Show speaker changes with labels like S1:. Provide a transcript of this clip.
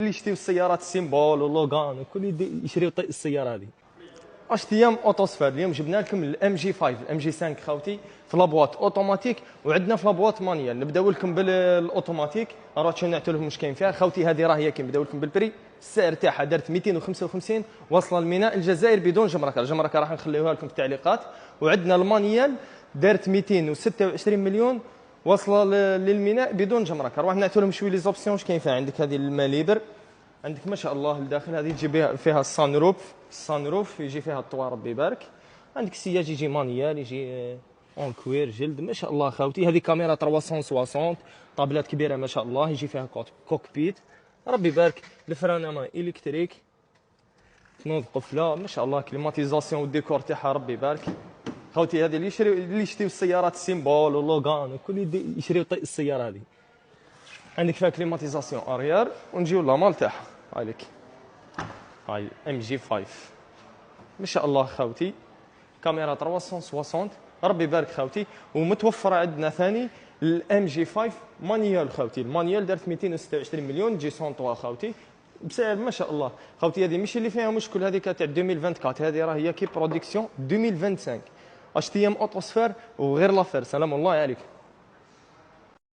S1: اللي يشتيو السيارات السيمبول ولوغان وكل يشريو السياره هذه. اش ايام اوتوسفير اليوم جبنا لكم الام جي 5 الام جي 5 خوتي في لابواط اوتوماتيك وعندنا في لابواط مانيال. نبداو لكم بالاوتوماتيك راه نعطيو لكم واش كاين فيها خوتي. هذه راه هي كنبداو لكم بالبري. السعر تاعها دارت 255 واصله لميناء الجزائر بدون جمركه. الجمركه راح نخليوها لكم في التعليقات. وعندنا المانيال دارت 226 مليون واصله للميناء بدون جمركه. نروح نعطيو لهم شويه لي زوبسيون واش كاين فيها. عندك هذه الماليبر، عندك ما شاء الله الداخل هذه تجي فيها الصانروف يجي فيها الطوا ربي يبارك. عندك السياج يجي مانيال يجي اون كوير جلد ما شاء الله خاوتي. هذه كاميرا 360 طابلات كبيره ما شاء الله يجي فيها كوكبيت ربي يبارك. الفرانه الكتريك تنوض قفله ما شاء الله. كليماتيزاسيون والديكور تاعها ربي يبارك خوتي. هذه اللي يشريو السيارات السيمبول ولوغان وكل يشريو السياره هذه. عندك فيها كليماتيزاسيون اريير ونجيو لامال تاعها هايليك. هاي ام جي 5 ما شاء الله خوتي. كاميرا 360 ربي يبارك خوتي. ومتوفره عندنا ثاني الام جي 5 مانيال خوتي. المانيال دارت 226 مليون جي 103 خوتي بسعر ما شاء الله خوتي. هذه ماشي اللي فيها مشكل، هذه تاع 2024. هذه راه هي كي برودكسيون 2025. اش ايام اوتوسفير وغير لافير. سلام الله عليكم.